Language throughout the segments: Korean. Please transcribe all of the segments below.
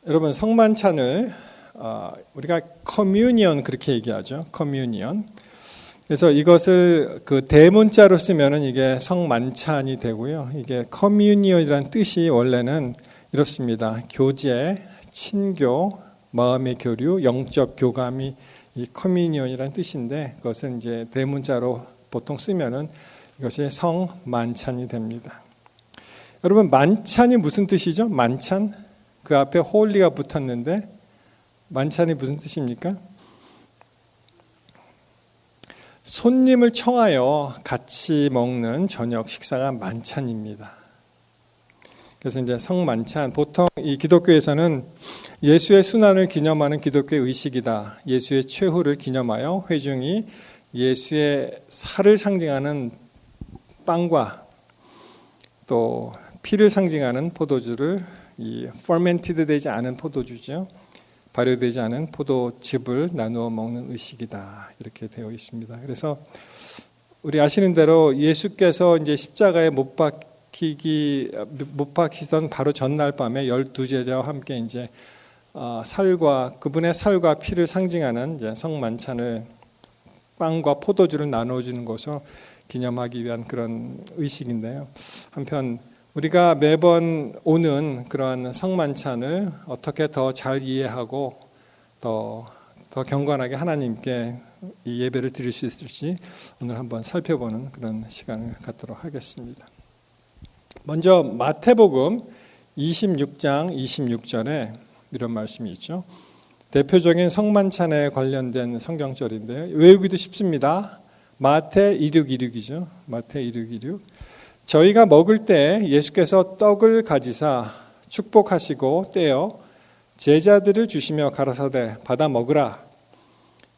여러분 성만찬을 우리가 커뮤니언 그렇게 얘기하죠. 커뮤니언. 그래서 이것을 그 대문자로 쓰면은 이게 성만찬이 되고요. 이게 커뮤니언이라는 뜻이 원래는 이렇습니다. 교제, 친교, 마음의 교류, 영적 교감이 이 커뮤니언이라는 뜻인데 그것은 이제 대문자로 보통 쓰면은 이것이 성만찬이 됩니다. 여러분 만찬이 무슨 뜻이죠? 만찬? 그 앞에 홀리가 붙었는데 만찬이 무슨 뜻입니까? 손님을 청하여 같이 먹는 저녁 식사가 만찬입니다. 그래서 이제 성만찬, 보통 이 기독교에서는 예수의 순환을 기념하는 기독교의 의식이다. 예수의 최후를 기념하여 회중이 예수의 살을 상징하는 빵과 또 피를 상징하는 포도주를 이 fermented 되지 않은 포도주죠. 발효되지 않은 포도즙을 나누어 먹는 의식이다. 이렇게 되어 있습니다. 그래서 우리 아시는 대로 예수께서 이제 십자가에 못 박히던 바로 전날 밤에 12제자와 함께 이제 그분의 살과 피를 상징하는 이제 성만찬을 빵과 포도주를 나누어 주는 것을 기념하기 위한 그런 의식인데요. 한편 우리가 매번 오는 그런 성만찬을 어떻게 더 잘 이해하고 더 경건하게 하나님께 이 예배를 드릴 수 있을지 오늘 한번 살펴보는 그런 시간을 갖도록 하겠습니다. 먼저 마태복음 26장 26절에 이런 말씀이 있죠. 대표적인 성만찬에 관련된 성경절인데요. 외우기도 쉽습니다. 마태 2626이죠. 마태 2626. 저희가 먹을 때 예수께서 떡을 가지사 축복하시고 떼어 제자들을 주시며 가라사대 받아 먹으라.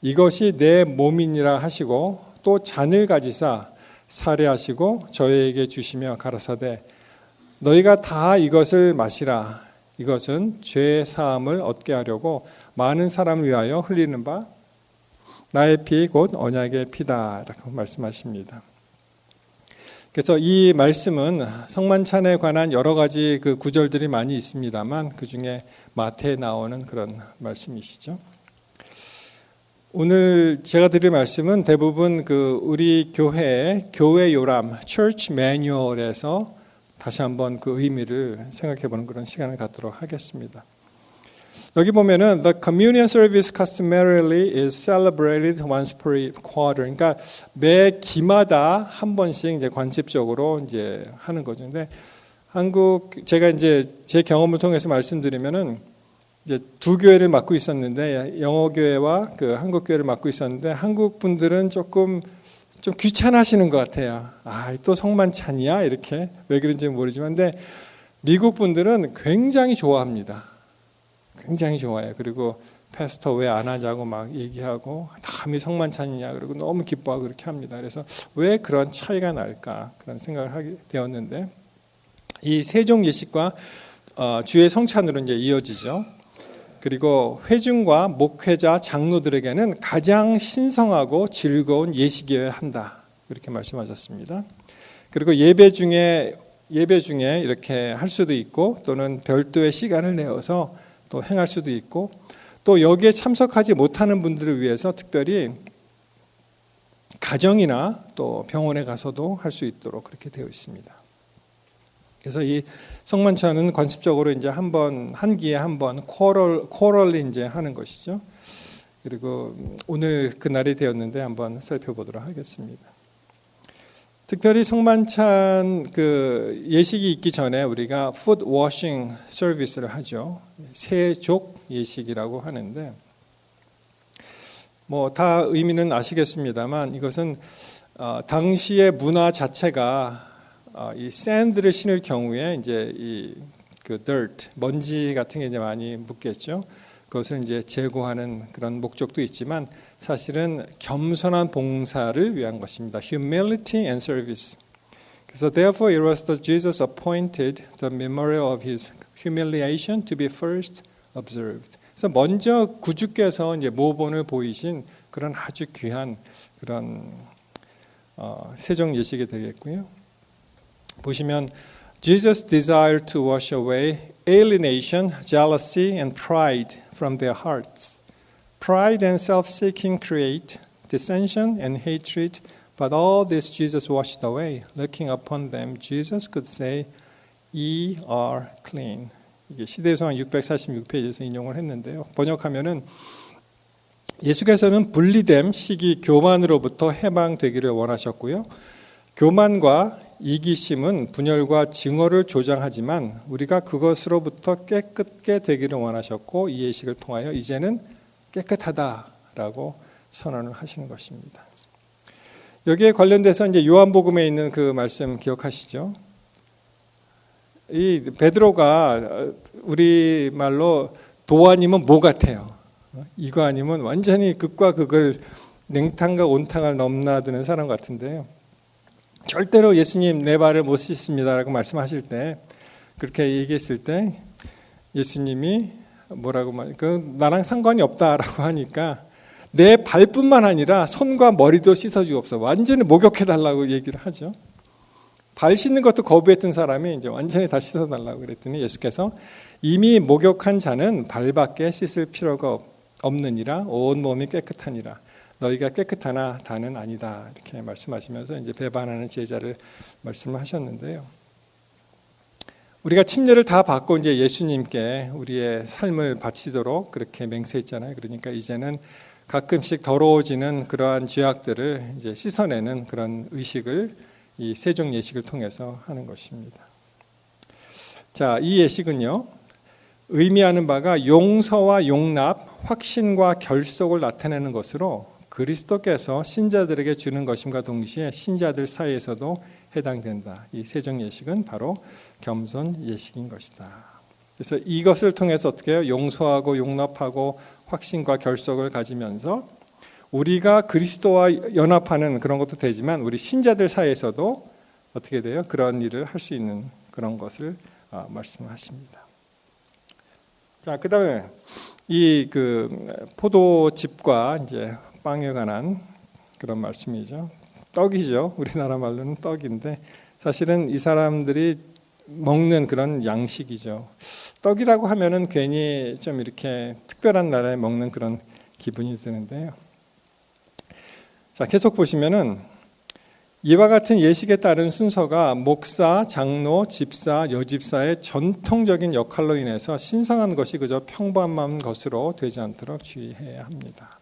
이것이 내 몸이니라 하시고 또 잔을 가지사 사례하시고 저희에게 주시며 가라사대 너희가 다 이것을 마시라. 이것은 죄 사함을 얻게 하려고 많은 사람을 위하여 흘리는 바 나의 피 곧 언약의 피다. 라고 말씀하십니다. 그래서 이 말씀은 성만찬에 관한 여러 가지 그 구절들이 많이 있습니다만 그 중에 마태에 나오는 그런 말씀이시죠. 오늘 제가 드릴 말씀은 대부분 그 우리 교회의 교회 요람 (church manual에서) 다시 한번 그 의미를 생각해보는 그런 시간을 갖도록 하겠습니다. 여기 보면은 the communion service customarily is celebrated once per quarter. 그러니까 매 기마다 한 번씩 이제 관습적으로 이제 하는 거죠. 근데 제가 이제 제 경험을 통해서 말씀드리면은 이제 두 교회를 맡고 있었는데 영어 교회와 그 한국 교회를 맡고 있었는데 한국 분들은 좀 귀찮아하시는 것 같아요. 또 성만찬이야 이렇게 왜 그런지 모르지만 근데 미국 분들은 굉장히 좋아합니다. 굉장히 좋아해요. 그리고 패스터 왜 안 하자고 막 얘기하고 감히 성만찬이냐 그리고 너무 기뻐하고 그렇게 합니다. 그래서 왜 그런 차이가 날까 그런 생각을 하게 되었는데 이 세종 예식과 주의 성찬으로 이제 이어지죠. 그리고 회중과 목회자 장로들에게는 가장 신성하고 즐거운 예식이어야 한다. 이렇게 말씀하셨습니다. 그리고 예배 중에 이렇게 할 수도 있고 또는 별도의 시간을 내어서 또 행할 수도 있고 또 여기에 참석하지 못하는 분들을 위해서 특별히 가정이나 또 병원에 가서도 할 수 있도록 그렇게 되어 있습니다. 그래서 이 성만찬은 관습적으로 이제 한 기에 한 번 쿼럴리 이제 하는 것이죠. 그리고 오늘 그 날이 되었는데 한번 살펴보도록 하겠습니다. 특별히 성만찬 그 예식이 있기 전에 우리가 foot washing 서비스를 하죠. 세족 예식이라고 하는데 뭐 다 의미는 아시겠습니다만 이것은 당시의 문화 자체가 이 샌드를 신을 경우에 이제 이 그 dirt 먼지 같은 게 이제 많이 묻겠죠. 그것을 이제 제거하는 그런 목적도 있지만 사실은 겸손한 봉사를 위한 것입니다. Humility and service. 그래서 therefore it was that Jesus appointed the memorial of his humiliation to be first observed. 그래서 먼저 구주께서 이제 모본을 보이신 그런 아주 귀한 그런 세종 예식이 되겠고요. 보시면 Jesus desired to wash away alienation, jealousy, and pride from their hearts. Pride and self-seeking create dissension and hatred, but all this Jesus washed away. Looking upon them, Jesus could say, "Ye are clean." 이게 시대성경 646페이지에서 인용을 했는데요. 번역하면은 예수께서는 분리됨, 시기, 교만으로부터 해방되기를 원하셨고요. 교만과 이기심은 분열과 증오를 조장하지만 우리가 그것으로부터 깨끗게 되기를 원하셨고 이 예식을 통하여 이제는 깨끗하다라고 선언을 하시는 것입니다. 여기에 관련돼서 이제 요한복음에 있는 그 말씀 기억하시죠? 이 베드로가 우리 말로 도 아니면 모 같아요. 이거 아니면 완전히 극과 극을 냉탕과 온탕을 넘나드는 사람 같은데요. 절대로 예수님 내 발을 못 씻습니다라고 말씀하실 때 그렇게 얘기했을 때 예수님이 뭐라고 나랑 상관이 없다라고 하니까 내 발뿐만 아니라 손과 머리도 씻어주옵소서. 완전히 목욕해달라고 얘기를 하죠. 발 씻는 것도 거부했던 사람이 이제 완전히 다 씻어달라고 그랬더니 예수께서 이미 목욕한 자는 발밖에 씻을 필요가 없느니라 온 몸이 깨끗하니라. 너희가 깨끗하나 다는 아니다. 이렇게 말씀하시면서 이제 배반하는 제자를 말씀하셨는데요. 우리가 침례를 다 받고 이제 예수님께 우리의 삶을 바치도록 그렇게 맹세했잖아요. 그러니까 이제는 가끔씩 더러워지는 그러한 죄악들을 이제 씻어내는 그런 의식을 이 세종 예식을 통해서 하는 것입니다. 자, 이 예식은요. 의미하는 바가 용서와 용납, 확신과 결속을 나타내는 것으로 그리스도께서 신자들에게 주는 것임과 동시에 신자들 사이에서도 해당된다. 이 세정 예식은 바로 겸손 예식인 것이다. 그래서 이것을 통해서 어떻게 해요? 용서하고 용납하고 확신과 결속을 가지면서 우리가 그리스도와 연합하는 그런 것도 되지만 우리 신자들 사이에서도 어떻게 돼요? 그런 일을 할 수 있는 그런 것을 말씀하십니다. 자, 그다음에 이 포도즙과 이제 빵에 관한 그런 말씀이죠. 떡이죠. 우리나라 말로는 떡인데 사실은 이 사람들이 먹는 그런 양식이죠. 떡이라고 하면은 괜히 좀 이렇게 특별한 날에 먹는 그런 기분이 드는데요. 자, 계속 보시면은 이와 같은 예식에 따른 순서가 목사, 장로, 집사, 여집사의 전통적인 역할로 인해서 신성한 것이 그저 평범한 것으로 되지 않도록 주의해야 합니다.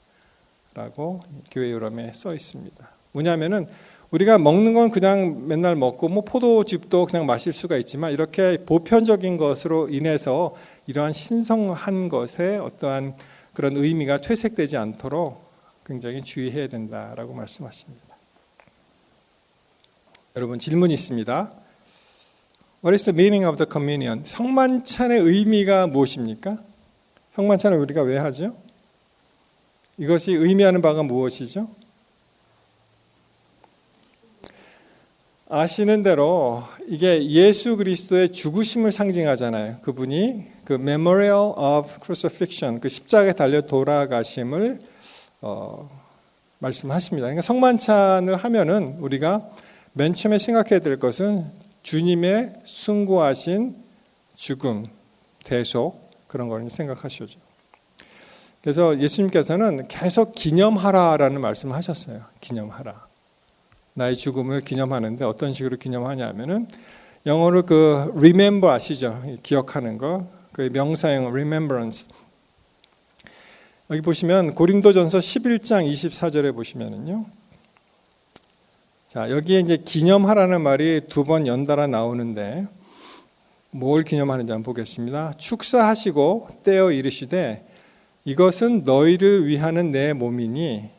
라고 교회 요람에 써 있습니다. 뭐냐면은 우리가 먹는 건 그냥 맨날 먹고 뭐 포도즙도 그냥 마실 수가 있지만 이렇게 보편적인 것으로 인해서 이러한 신성한 것에 어떠한 그런 의미가 퇴색되지 않도록 굉장히 주의해야 된다라고 말씀하십니다. 여러분 질문이 있습니다. What is the meaning of the communion? 성만찬의 의미가 무엇입니까? 성만찬을 우리가 왜 하죠? 이것이 의미하는 바가 무엇이죠? 아시는 대로 이게 예수 그리스도의 죽으심을 상징하잖아요. 그분이 그 Memorial of Crucifixion, 그 십자가에 달려 돌아가심을 말씀하십니다. 그러니까 성만찬을 하면은 우리가 맨 처음에 생각해야 될 것은 주님의 숭고하신 죽음, 대속 그런 걸 생각하셔죠. 그래서 예수님께서는 계속 기념하라라는 말씀을 하셨어요. 기념하라. 나의 죽음을 기념하는데 어떤 식으로 기념하냐면은 영어로 그 remember 아시죠? 기억하는 거. 그 명사형 remembrance. 여기 보시면 고린도전서 11장 24절에 보시면은요. 자, 여기에 이제 기념하라는 말이 두 번 연달아 나오는데 뭘 기념하는지 한번 보겠습니다. 축사하시고 떼어 이르시되 이것은 너희를 위하는 내 몸이니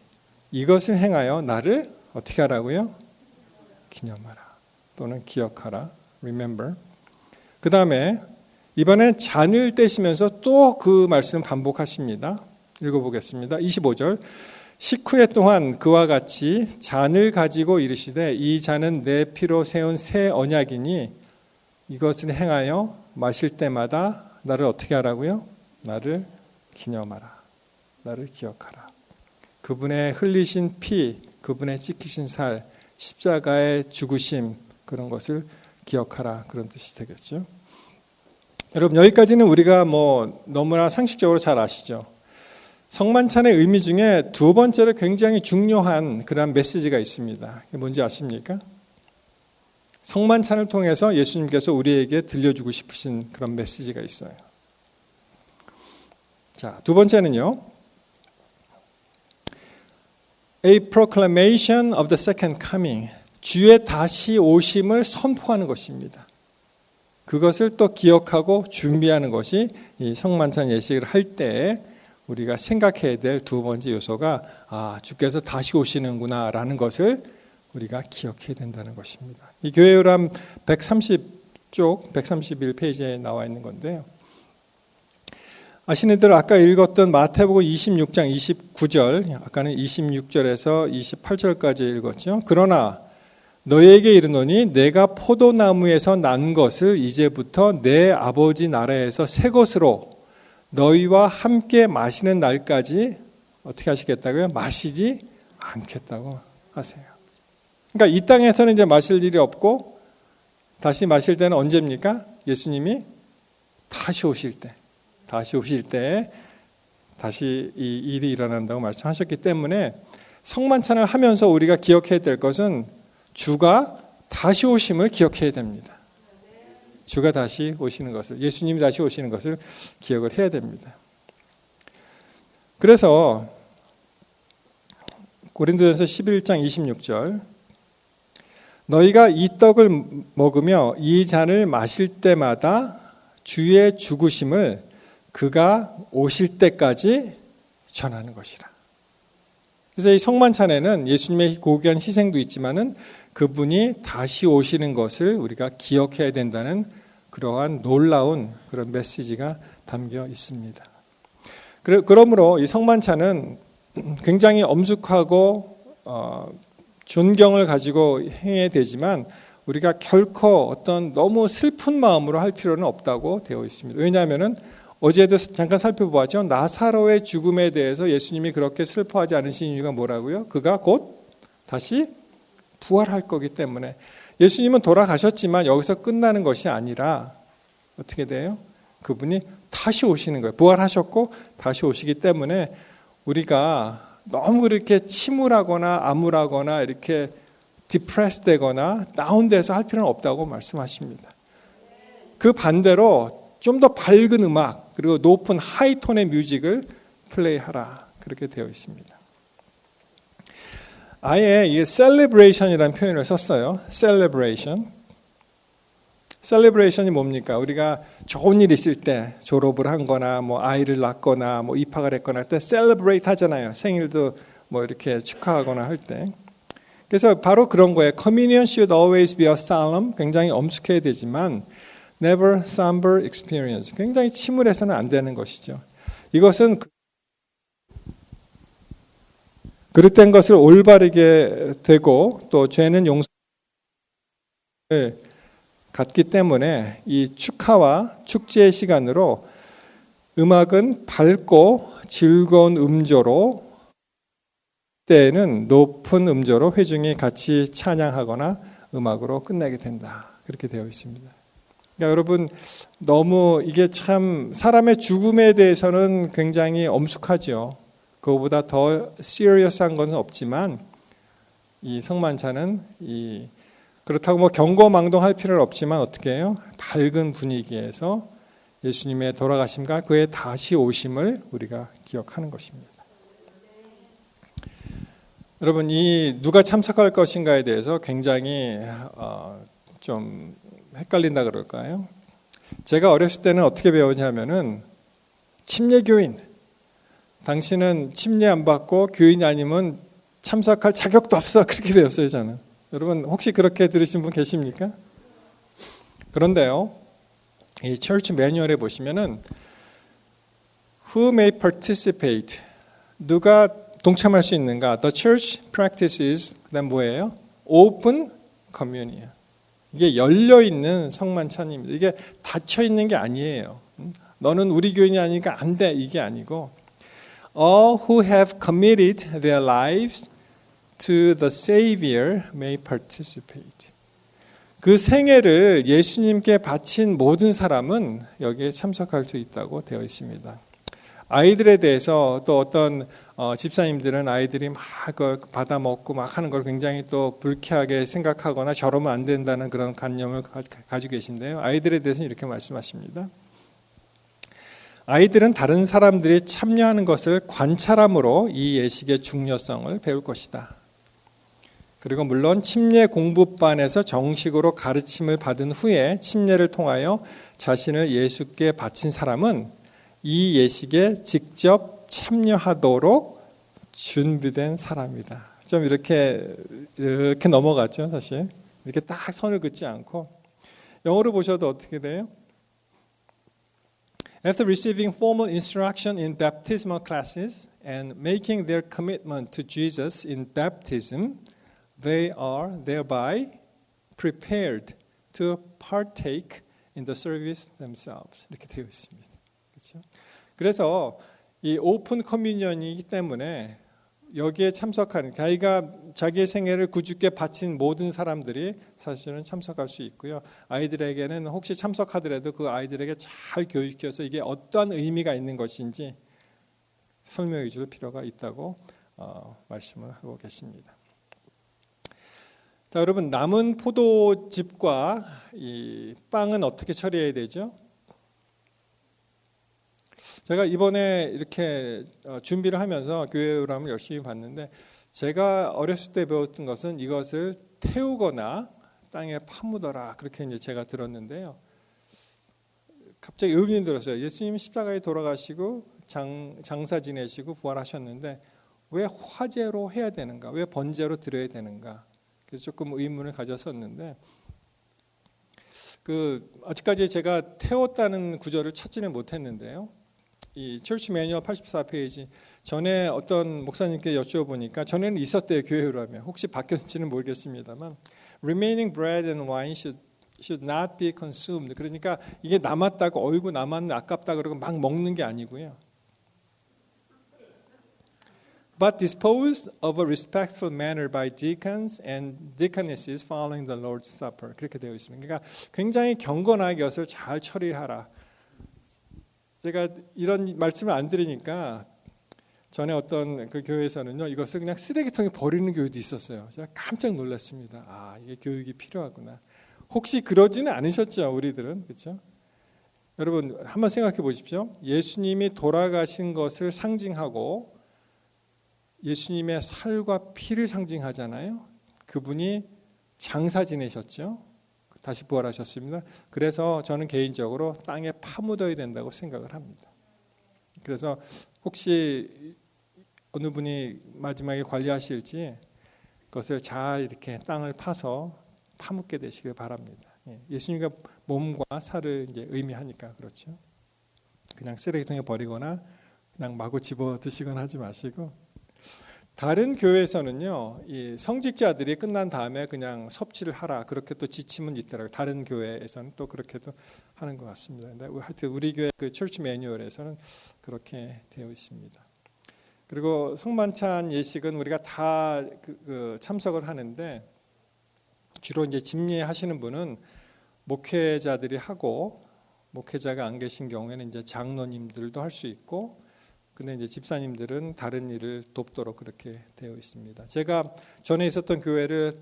이것을 행하여 나를 어떻게 하라고요? 기념하라 또는 기억하라. Remember. 그 다음에 이번에 잔을 떼시면서 또 그 말씀 반복하십니다. 읽어보겠습니다. 25절. 식후에 또한 그와 같이 잔을 가지고 이르시되 이 잔은 내 피로 세운 새 언약이니 이것을 행하여 마실 때마다 나를 어떻게 하라고요? 나를 기념하라. 나를 기억하라. 그분의 흘리신 피, 그분의 찢기신 살, 십자가의 죽으심 그런 것을 기억하라 그런 뜻이 되겠죠. 여러분 여기까지는 우리가 너무나 상식적으로 잘 아시죠. 성만찬의 의미 중에 두 번째로 굉장히 중요한 그런 메시지가 있습니다. 그게 뭔지 아십니까? 성만찬을 통해서 예수님께서 우리에게 들려주고 싶으신 그런 메시지가 있어요. 자, 두 번째는요. A proclamation of the second coming. 주의 다시 오심을 선포하는 것입니다. 그것을 또 기억하고 준비하는 것이 이 성만찬 예식을 할 때 우리가 생각해야 될 두 번째 요소가 주께서 다시 오시는구나라는 것을 우리가 기억해야 된다는 것입니다. 이 교회요람 130쪽 131페이지에 나와 있는 건데요. 아시는 대로 아까 읽었던 마태복음 26장 29절, 아까는 26절에서 28절까지 읽었죠. 그러나 너희에게 이르노니 내가 포도나무에서 난 것을 이제부터 내 아버지 나라에서 새 것으로 너희와 함께 마시는 날까지 어떻게 하시겠다고요? 마시지 않겠다고 하세요. 그러니까 이 땅에서는 이제 마실 일이 없고 다시 마실 때는 언제입니까? 예수님이 다시 오실 때 다시 이 일이 일어난다고 말씀하셨기 때문에 성만찬을 하면서 우리가 기억해야 될 것은 주가 다시 오심을 기억해야 됩니다. 주가 다시 오시는 것을, 예수님이 다시 오시는 것을 기억을 해야 됩니다. 그래서 고린도전서 11장 26절 너희가 이 떡을 먹으며 이 잔을 마실 때마다 주의 죽으심을 그가 오실 때까지 전하는 것이라. 그래서 이 성만찬에는 예수님의 고귀한 희생도 있지만은 그분이 다시 오시는 것을 우리가 기억해야 된다는 그러한 놀라운 그런 메시지가 담겨 있습니다. 그러므로 이 성만찬은 굉장히 엄숙하고 존경을 가지고 행해야 되지만 우리가 결코 어떤 너무 슬픈 마음으로 할 필요는 없다고 되어 있습니다. 왜냐하면은 어제도 잠깐 살펴보았죠. 나사로의 죽음에 대해서 예수님이 그렇게 슬퍼하지 않으신 이유가 뭐라고요? 그가 곧 다시 부활할 거기 때문에 예수님은 돌아가셨지만 여기서 끝나는 것이 아니라 어떻게 돼요? 그분이 다시 오시는 거예요. 부활하셨고 다시 오시기 때문에 우리가 너무 이렇게 침울하거나 암울하거나 이렇게 디프레스 되거나 다운돼서 할 필요는 없다고 말씀하십니다. 그 반대로 좀 더 밝은 음악 그리고 높은 하이톤의 뮤직을 플레이하라 그렇게 되어 있습니다. 아예 이 celebration이라는 표현을 썼어요. celebration이 뭡니까? 우리가 좋은 일 있을 때 졸업을 한 거나 아이를 낳거나 입학을 했거나 할 때 celebrate 하잖아요. 생일도 이렇게 축하하거나 할 때. 그래서 바로 그런 거예요. Communion should always be a solemn, 굉장히 엄숙해야 되지만 never somber experience. 굉장히 침울해서는 안 되는 것이죠. 이것은 그릇된 것을 올바르게 되고 또 죄는 용서를 갖기 때문에 이 축하와 축제의 시간으로 음악은 밝고 즐거운 음조로 때에는 높은 음조로 회중이 같이 찬양하거나 음악으로 끝내게 된다. 그렇게 되어 있습니다. 그러니까 여러분 너무 이게 참 사람의 죽음에 대해서는 굉장히 엄숙하죠. 그거보다 더 시리어스한 건 없지만 이 성만찬은 그렇다고 경거망동할 필요는 없지만 어떻게 해요? 밝은 분위기에서 예수님의 돌아가심과 그의 다시 오심을 우리가 기억하는 것입니다. 여러분 이 누가 참석할 것인가에 대해서 굉장히 좀 헷갈린다 그럴까요? 제가 어렸을 때는 어떻게 배우냐면은 침례교인 당신은 침례 안 받고 교인이 아니면 참석할 자격도 없어 그렇게 배웠어요 저는. 여러분 혹시 그렇게 들으신 분 계십니까? 그런데요 이 Church 매뉴얼에 보시면은 Who may participate 누가 동참할 수 있는가? The church practices 그다음 뭐예요? Open communion. 이게 열려 있는 성만찬입니다. 이게 닫혀 있는 게 아니에요. 너는 우리 교인이 아니니까 안 돼. 이게 아니고 All who have committed their lives to the Savior may participate. 그 생애를 예수님께 바친 모든 사람은 여기에 참석할 수 있다고 되어 있습니다. 아이들에 대해서 또 어떤 집사님들은 아이들이 막 그걸 받아먹고 막 하는 걸 굉장히 또 불쾌하게 생각하거나 저러면 안 된다는 그런 관념을 가지고 계신데요. 아이들에 대해서는 이렇게 말씀하십니다. 아이들은 다른 사람들이 참여하는 것을 관찰함으로 이 예식의 중요성을 배울 것이다. 그리고 물론 침례 공부반에서 정식으로 가르침을 받은 후에 침례를 통하여 자신을 예수께 바친 사람은 이 예식에 직접 참여하도록 준비된 사람이다. 좀 이렇게 넘어갔죠, 사실. 이렇게 딱 선을 긋지 않고. 영어로 보셔도 어떻게 돼요? After receiving formal instruction in baptismal classes and making their commitment to Jesus in baptism, they are thereby prepared to partake in the service themselves. 이렇게 되어 있습니다. 그렇죠? 그래서 이 오픈 커뮤니언이기 때문에 여기에 참석하는 자기의 생애를 구주께 바친 모든 사람들이 사실은 참석할 수 있고요. 아이들에게는 혹시 참석하더라도 그 아이들에게 잘 교육해서 이게 어떠한 의미가 있는 것인지 설명해 줄 필요가 있다고 말씀을 하고 계십니다. 자, 여러분, 남은 포도즙과 이 빵은 어떻게 처리해야 되죠? 제가 이번에 이렇게 준비를 하면서 교회 요람을 열심히 봤는데 제가 어렸을 때 배웠던 것은 이것을 태우거나 땅에 파묻어라 그렇게 이제 제가 들었는데요. 갑자기 의문이 들었어요. 예수님이 십자가에 돌아가시고 장사 지내시고 부활하셨는데 왜 화제로 해야 되는가? 왜 번제로 드려야 되는가? 그래서 조금 의문을 가졌었는데 아직까지 제가 태웠다는 구절을 찾지는 못했는데요. 이 철치 매뉴얼 84페이지 전에 어떤 목사님께 여쭤보니까 전에는 있었대요. 교회라면 혹시 바뀌었는지는 모르겠습니다만 remaining bread and wine should not be consumed. 그러니까 이게 남았다고 어이구 남았네 아깝다 그러고 막 먹는 게 아니고요. But disposed of a respectful manner by deacons and deaconesses following the Lord's Supper. 그렇게 되어 있습니다. 그러니까 굉장히 경건하게 이것을 잘 처리하라. 제가 이런 말씀을 안 드리니까 전에 어떤 그 교회에서는요 이것을 그냥 쓰레기통에 버리는 교회도 있었어요. 제가 깜짝 놀랐습니다. 아 이게 교육이 필요하구나. 혹시 그러지는 않으셨죠, 우리들은 그렇죠? 여러분 한번 생각해 보십시오. 예수님이 돌아가신 것을 상징하고 예수님의 살과 피를 상징하잖아요. 그분이 장사 지내셨죠. 다시 부활하셨습니다. 그래서 저는 개인적으로 땅에 파묻어야 된다고 생각을 합니다. 그래서 혹시 어느 분이 마지막에 관리하실지 그것을 잘 이렇게 땅을 파서 파묻게 되시길 바랍니다. 예수님과 몸과 살을 이제 의미하니까 그렇죠. 그냥 쓰레기통에 버리거나 그냥 마구 집어 드시거나 하지 마시고 다른 교회에서는요, 이 성직자들이 끝난 다음에 그냥 섭취를 하라 그렇게 또 지침은 있더라고요. 다른 교회에서는 또 그렇게도 하는 것 같습니다. 근데 하여튼 우리 교회 그 철치 매뉴얼에서는 그렇게 되어 있습니다. 그리고 성만찬 예식은 우리가 다 참석을 하는데 주로 이제 집례하시는 분은 목회자들이 하고 목회자가 안 계신 경우에는 이제 장로님들도 할 수 있고. 근데 이제 집사님들은 다른 일을 돕도록 그렇게 되어 있습니다. 제가 전에 있었던 교회를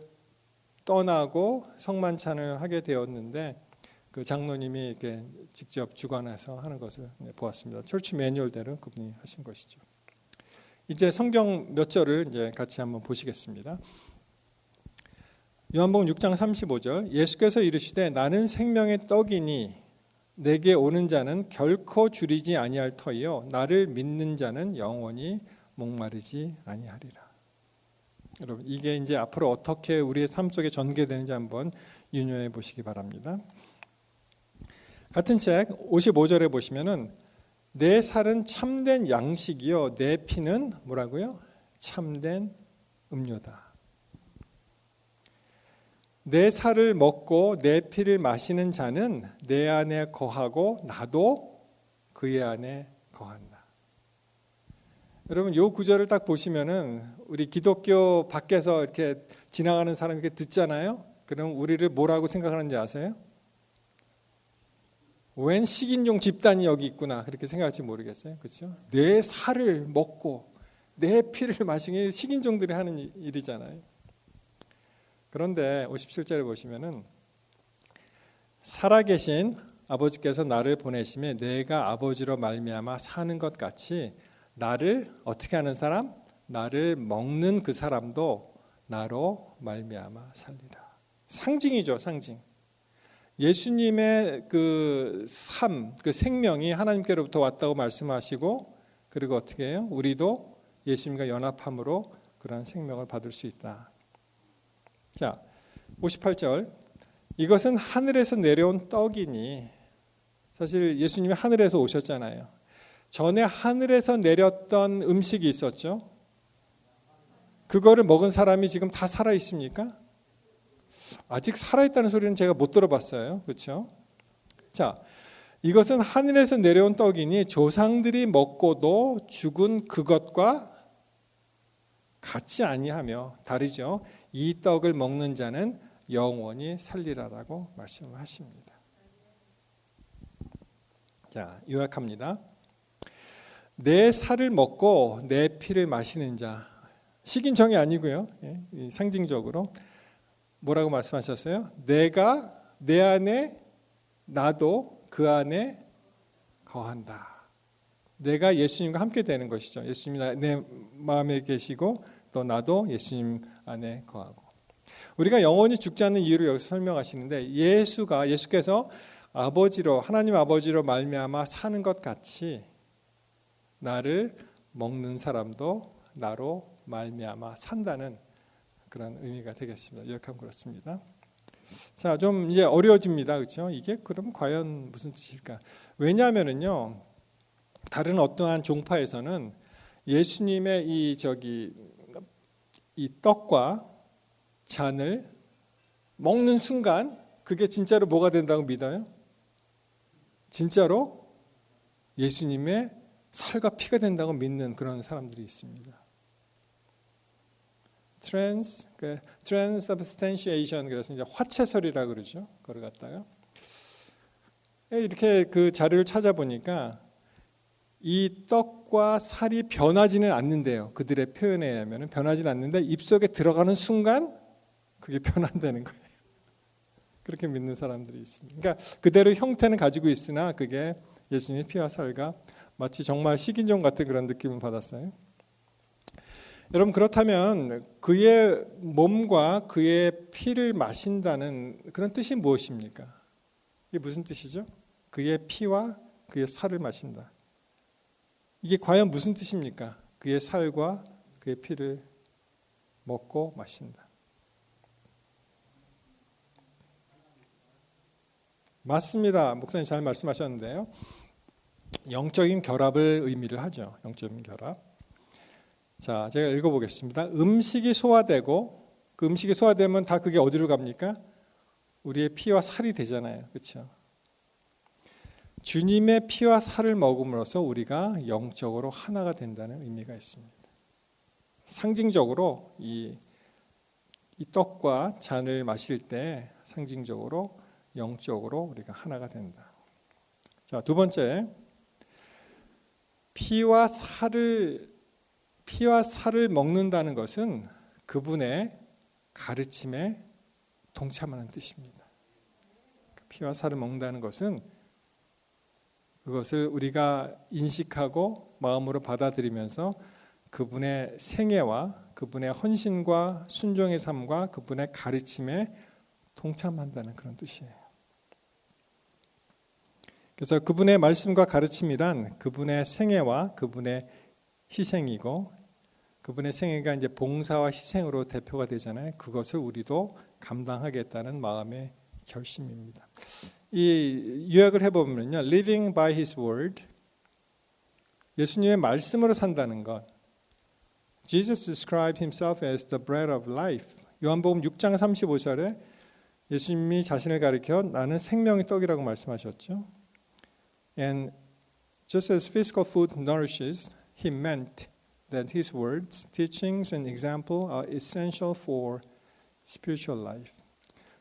떠나고 성만찬을 하게 되었는데 그 장로님이 이렇게 직접 주관해서 하는 것을 보았습니다. 철치 매뉴얼대로 그분이 하신 것이죠. 이제 성경 몇 절을 이제 같이 한번 보시겠습니다. 요한복음 6장 35절 예수께서 이르시되 나는 생명의 떡이니 내게 오는 자는 결코 줄이지 아니할 터이요 나를 믿는 자는 영원히 목마르지 아니하리라. 여러분 이게 이제 앞으로 어떻게 우리의 삶 속에 전개되는지 한번 유념해 보시기 바랍니다. 같은 책 55절에 보시면은 내 살은 참된 양식이요 내 피는 뭐라고요? 참된 음료다. 내 살을 먹고 내 피를 마시는 자는 내 안에 거하고 나도 그의 안에 거한다. 여러분 이 구절을 딱 보시면은 우리 기독교 밖에서 이렇게 지나가는 사람이 이렇게 듣잖아요. 그럼 우리를 뭐라고 생각하는지 아세요? 웬 식인종 집단이 여기 있구나 그렇게 생각할지 모르겠어요. 그렇죠? 내 살을 먹고 내 피를 마시는 게 식인종들이 하는 일이잖아요. 그런데 57절에 보시면은 살아계신 아버지께서 나를 보내심에 내가 아버지로 말미암아 사는 것 같이 나를 어떻게 하는 사람? 나를 먹는 그 사람도 나로 말미암아 살리라. 상징이죠, 상징. 예수님의 그 삶, 그 생명이 하나님께로부터 왔다고 말씀하시고 그리고 어떻게 해요? 우리도 예수님과 연합함으로 그러한 생명을 받을 수 있다. 자, 58절. 이것은 하늘에서 내려온 떡이니 사실 예수님이 하늘에서 오셨잖아요. 전에 하늘에서 내렸던 음식이 있었죠. 그거를 먹은 사람이 지금 다 살아 있습니까? 아직 살아있다는 소리는 제가 못 들어봤어요. 그렇죠? 자, 이것은 하늘에서 내려온 떡이니 조상들이 먹고도 죽은 그것과 같지 아니하며 다르죠. 이 떡을 먹는 자는 영원히 살리라라고 말씀을 하십니다. 자, 요약합니다. 내 살을 먹고 내 피를 마시는 자, 식인종이 아니고요. 상징적으로 뭐라고 말씀하셨어요? 내가 내 안에 나도 그 안에 거한다. 내가 예수님과 함께 되는 것이죠. 예수님이 내 마음에 계시고 또 나도 예수님 안에 거하고. 우리가 영원히 죽지 않는 이유를 여기서 설명하시는데 예수께서 아버지로 하나님 아버지로 말미암아 사는 것 같이 나를 먹는 사람도 나로 말미암아 산다는 그런 의미가 되겠습니다. 요약하면 그렇습니다. 자, 좀 이제 어려워집니다. 그렇죠? 이게 그럼 과연 무슨 뜻일까? 왜냐하면은요. 다른 어떠한 종파에서는 예수님의 이 떡과 잔을 먹는 순간 그게 진짜로 뭐가 된다고 믿어요? 진짜로 예수님의 살과 피가 된다고 믿는 그런 사람들이 있습니다. transubstantiation 그래서 이제 화채설이라 그러죠. 그걸 갖다가 이렇게 그 자료를 찾아보니까 이 떡과 살이 변하지는 않는데요. 그들의 표현에 의하면 변하지는 않는데 입속에 들어가는 순간 그게 변한다는 거예요. 그렇게 믿는 사람들이 있습니다. 그러니까 그대로 형태는 가지고 있으나 그게 예수님의 피와 살과 마치 정말 식인종 같은 그런 느낌을 받았어요. 여러분 그렇다면 그의 몸과 그의 피를 마신다는 그런 뜻이 무엇입니까? 이게 무슨 뜻이죠? 그의 피와 그의 살을 마신다. 이게 과연 무슨 뜻입니까? 그의 살과 그의 피를 먹고 마신다. 맞습니다. 목사님 잘 말씀하셨는데요. 영적인 결합을 의미를 하죠. 영적인 결합. 자, 제가 읽어보겠습니다. 음식이 소화되고 그 음식이 소화되면 다 그게 어디로 갑니까? 우리의 피와 살이 되잖아요. 그렇죠? 주님의 피와 살을 먹음으로써 우리가 영적으로 하나가 된다는 의미가 있습니다. 상징적으로 이 떡과 잔을 마실 때 상징적으로 영적으로 우리가 하나가 된다. 자, 두 번째, 피와 살을 먹는다는 것은 그분의 가르침에 동참하는 뜻입니다. 피와 살을 먹는다는 것은 그것을 우리가 인식하고 마음으로 받아들이면서 그분의 생애와 그분의 헌신과 순종의 삶과 그분의 가르침에 동참한다는 그런 뜻이에요. 그래서 그분의 말씀과 가르침이란 그분의 생애와 그분의 희생이고 그분의 생애가 이제 봉사와 희생으로 대표가 되잖아요. 그것을 우리도 감당하겠다는 마음의 결심입니다. 이 요약을 해보면요, living by His word, 예수님의 말씀으로 산다는 것. Jesus described Himself as the bread of life. 요한복음 6장 35절에 예수님이 자신을 가리켜 나는 생명의 떡이라고 말씀하셨죠. And just as physical food nourishes, He meant that His words, teachings, and example are essential for spiritual life.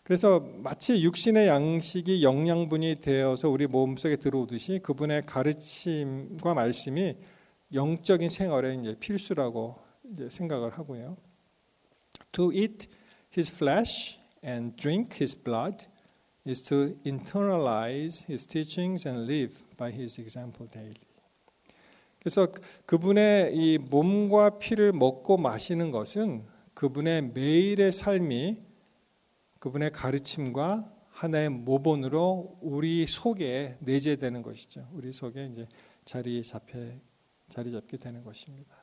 그래서 마치 육신의 양식이 영양분이 되어서 우리 몸속에 들어오듯이 그분의 가르침과 말씀이 영적인 생활에 이제 필수라고 이제 생각을 하고요. To eat his flesh and drink his blood is to internalize his teachings and live by his example daily. 그래서 그분의 이 몸과 피를 먹고 마시는 것은 그분의 매일의 삶이 그분의 가르침과 하나의 모본으로 우리 속에 내재되는 것이죠. 우리 속에 이제 자리 잡게 되는 것입니다.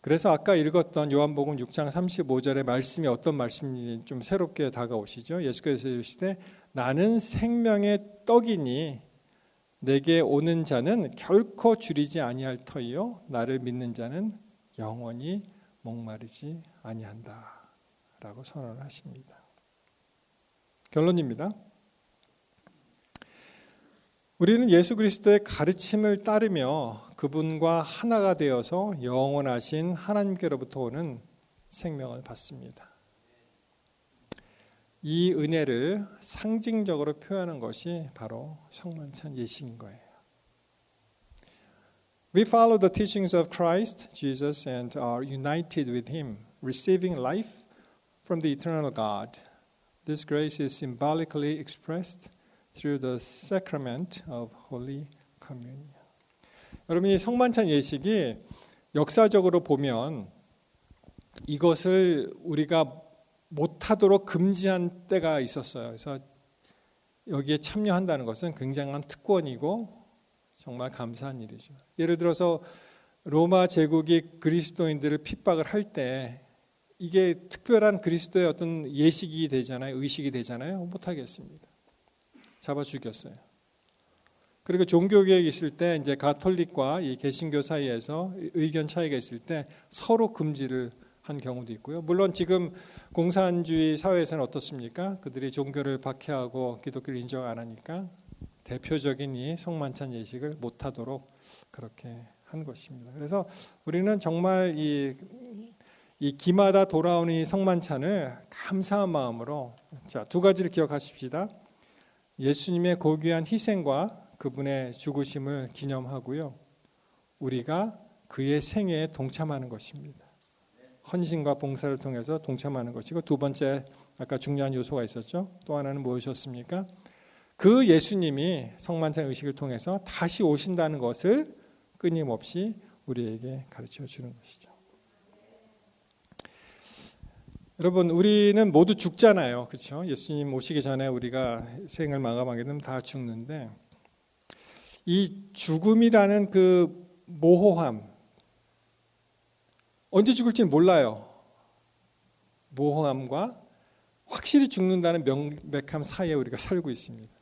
그래서 아까 읽었던 요한복음 6장 35절의 말씀이 어떤 말씀인지 좀 새롭게 다가오시죠. 예수께서 이르시되 나는 생명의 떡이니 내게 오는 자는 결코 줄이지 아니할 터이요 나를 믿는 자는 영원히 목마르지 아니한다 라고 선언을 하십니다. 결론입니다. 우리는 예수 그리스도의 가르침을 따르며 그분과 하나가 되어서 영원하신 하나님께로부터 오는 생명을 받습니다. 이 은혜를 상징적으로 표현하는 것이 바로 성만찬 예식인 거예요. We follow the teachings of Christ Jesus and are united with Him, receiving life from the eternal God. This grace is symbolically expressed through the sacrament of Holy Communion. 여러분이 성만찬 예식이 역사적으로 보면 이것을 우리가 못하도록 금지한 때가 있었어요. 그래서 여기에 참여한다는 것은 굉장한 특권이고 정말 감사한 일이죠. 예를 들어서 로마 제국이 그리스도인들을 핍박을 할 때 이게 특별한 그리스도의 어떤 예식이 되잖아요. 의식이 되잖아요. 못하겠습니다. 잡아 죽였어요. 그리고 종교개혁이 있을 때 이제 가톨릭과 이 개신교 사이에서 의견 차이가 있을 때 서로 금지를 한 경우도 있고요. 물론 지금 공산주의 사회에서는 어떻습니까? 그들이 종교를 박해하고 기독교를 인정 안 하니까 대표적인 이 성만찬 예식을 못하도록 그렇게 한 것입니다. 그래서 우리는 정말 이 기마다 돌아오는 이 성만찬을 감사한 마음으로 자, 두 가지를 기억하십시다. 예수님의 고귀한 희생과 그분의 죽으심을 기념하고요. 우리가 그의 생애에 동참하는 것입니다. 헌신과 봉사를 통해서 동참하는 것이고 두 번째 아까 중요한 요소가 있었죠. 또 하나는 무엇이었습니까? 그 예수님이 성만찬 의식을 통해서 다시 오신다는 것을 끊임없이 우리에게 가르쳐 주는 것이죠. 여러분 우리는 모두 죽잖아요. 그렇죠? 예수님 오시기 전에 우리가 생을 마감하게 되면 다 죽는데 이 죽음이라는 그 모호함 언제 죽을지는 몰라요. 모호함과 확실히 죽는다는 명백함 사이에 우리가 살고 있습니다.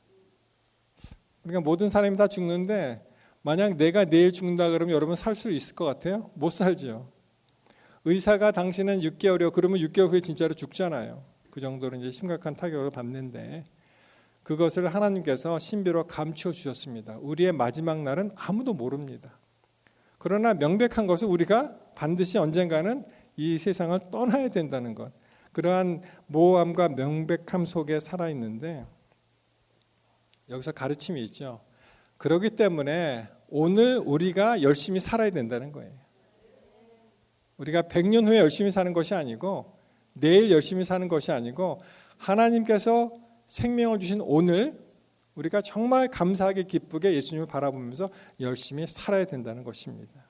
우리가 모든 사람이 다 죽는데 만약 내가 내일 죽는다 그러면 여러분 살 수 있을 것 같아요? 못 살죠. 의사가 당신은 6개월이요. 그러면 6개월 후에 진짜로 죽잖아요. 그 정도로 이제 심각한 타격을 받는데 그것을 하나님께서 신비로 감추어 주셨습니다. 우리의 마지막 날은 아무도 모릅니다. 그러나 명백한 것은 우리가 반드시 언젠가는 이 세상을 떠나야 된다는 것. 그러한 모호함과 명백함 속에 살아있는데 여기서 가르침이 있죠. 그렇기 때문에 오늘 우리가 열심히 살아야 된다는 거예요. 우리가 100년 후에 열심히 사는 것이 아니고 내일 열심히 사는 것이 아니고 하나님께서 생명을 주신 오늘 우리가 정말 감사하게 기쁘게 예수님을 바라보면서 열심히 살아야 된다는 것입니다.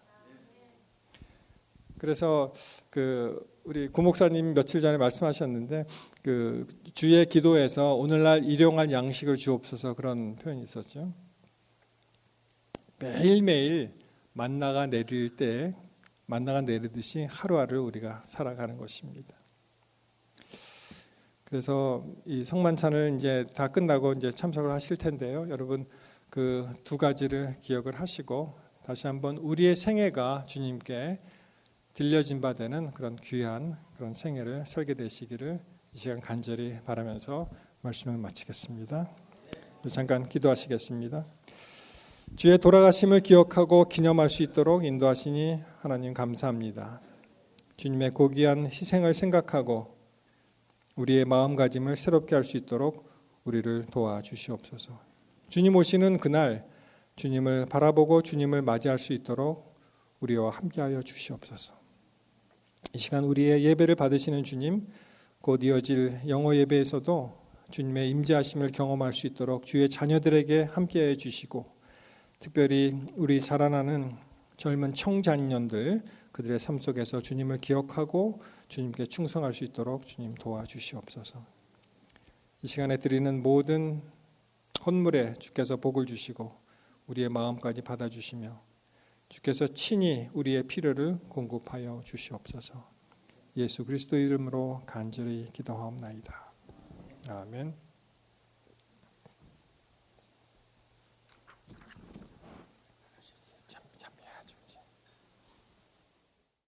그래서 우리 구목사님 며칠 전에 말씀하셨는데 주의 기도에서 오늘날 일용할 양식을 주옵소서 그런 표현이 있었죠. 매일매일 만나가 내릴 때 만나가 내리듯이 하루하루 우리가 살아가는 것입니다. 그래서 이 성만찬을 이제 다 끝나고 이제 참석을 하실 텐데요. 여러분 그 두 가지를 기억을 하시고 다시 한번 우리의 생애가 주님께 들려진 바 되는 그런 귀한 그런 생애를 살게 되시기를 이 시간 간절히 바라면서 말씀을 마치겠습니다. 잠깐 기도하시겠습니다. 주의 돌아가심을 기억하고 기념할 수 있도록 인도하시니 하나님 감사합니다. 주님의 고귀한 희생을 생각하고 우리의 마음가짐을 새롭게 할 수 있도록 우리를 도와주시옵소서. 주님 오시는 그날 주님을 바라보고 주님을 맞이할 수 있도록 우리와 함께하여 주시옵소서. 이 시간 우리의 예배를 받으시는 주님, 곧 이어질 영어 예배에서도 주님의 임재하심을 경험할 수 있도록 주의 자녀들에게 함께해 주시고, 특별히 우리 자라나는 젊은 청자년들 그들의 삶 속에서 주님을 기억하고 주님께 충성할 수 있도록 주님 도와주시옵소서. 이 시간에 드리는 모든 헌물에 주께서 복을 주시고 우리의 마음까지 받아주시며 주께서 친히 우리의 필요를 공급하여 주시옵소서. 예수 그리스도 이름으로 간절히 기도하옵나이다. 아멘.